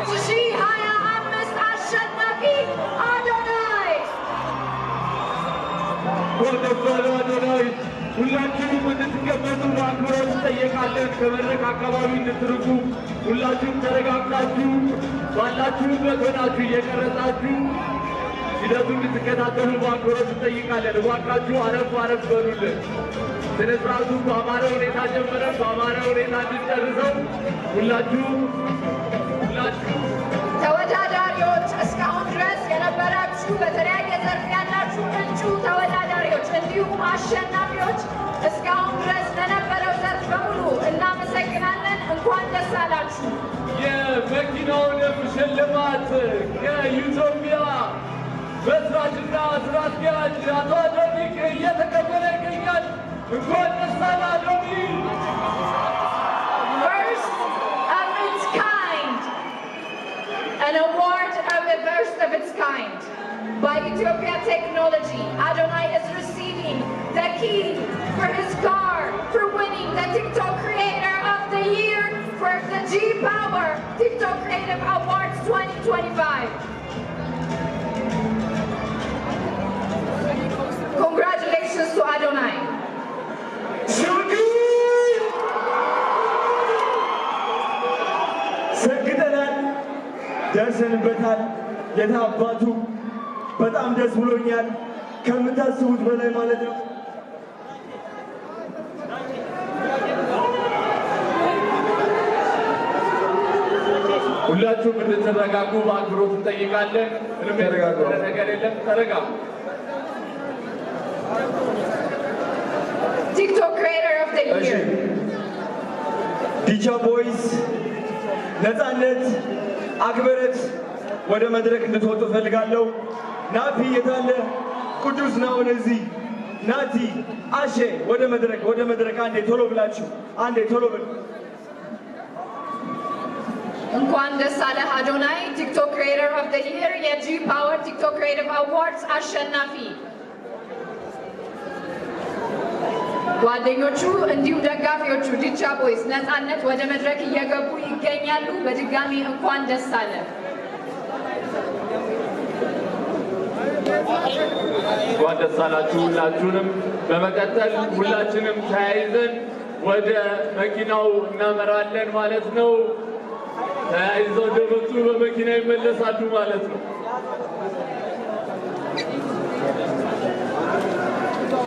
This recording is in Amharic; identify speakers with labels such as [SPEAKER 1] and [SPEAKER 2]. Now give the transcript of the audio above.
[SPEAKER 1] 2025 አሸናፊ አዶናይ
[SPEAKER 2] አዶናይ ሁላችሁም እንድትቀመጡ በአክብሮት እንጠይቃለን። ከመድረክ አካባቢ እንድትርቁ ሁላችሁም ተረጋግታችሁ ባላችሁበት ሆናችሁ እየቀረጻችሁ ሂደቱን እንድትከታተሉ በአክብሮት እንጠይቃለን። እባካችሁ አረፍ አረፍ በሉልን። ስነ ስርዓቱ በአማረ ሁኔታ ጀምረን በአማረ ሁኔታ እንድንጨርሰው ሁላችሁ
[SPEAKER 1] ተወዳዳሪዎች እስካሁን ድረስ የነበራችሁ በተለያየ ዘርፍ ያላችሁ እጩ ተወዳዳሪዎች እንዲሁም አሸናፊዎች እስካሁን ድረስ ለነበረው ዘርፍ በሙሉ እናመሰግናለን። እንኳን ደስ አላችሁ።
[SPEAKER 2] የመኪናውንም ሽልማት ከኢትዮጵያ መስራችና ስራ አስኪያጅ አቶ ዶሚክ እየተቀበለ ይገኛል። እንኳን ደስ አላችሁ።
[SPEAKER 1] An award of the first of its kind by Ethiopia Technology. Adonai is receiving the key for his car for winning the TikTok Creator of the Year for the G-Power TikTok Creative Awards 2025. Congratulations to Adonai.
[SPEAKER 3] ደርሰንበታል። የታባቱ በጣም ደስ ብሎኛል ከምታስቡት በላይ ማለት ነው።
[SPEAKER 2] ሁላችሁም እንድትረጋጉ በአክብሮት እንጠይቃለን። ምንም የተረጋጋ ነገር የለም። ተረጋጉ።
[SPEAKER 1] TikTok Creator of the Year.
[SPEAKER 3] ዲቻ ቦይስ ነፃነት አክብረት ወደ መድረክ እንድትወጡ ፈልጋለሁ። ናፒ የታለ? ቅዱስ ነው ወደዚህ። ናቲ አሼ ወደ መድረክ አንዴ ቶሎ ብላችሁ አንዴ ቶሎ ብሉ።
[SPEAKER 1] እንኳን ደስ አለህ አዶናይ ቲክቶክ ክሪኤተር ኦፍ ዘ ይር የጂ ፓወር ቲክቶክ ክሪኤቲቭ አዋርድስ አሸናፊ። ጓደኞቹ እንዲሁም ደጋፊዎቹ ዲቻ ቦይስ ነፃነት ወደ መድረክ እየገቡ ይገኛሉ። በድጋሚ እንኳን ደስ አለ።
[SPEAKER 2] እንኳን ደስ አላችሁ ሁላችሁንም። በመቀጠል ሁላችንም ተያይዘን ወደ መኪናው እናመራለን ማለት ነው። ተያይዘው ደረሱ በመኪና ይመለሳሉ ማለት ነው።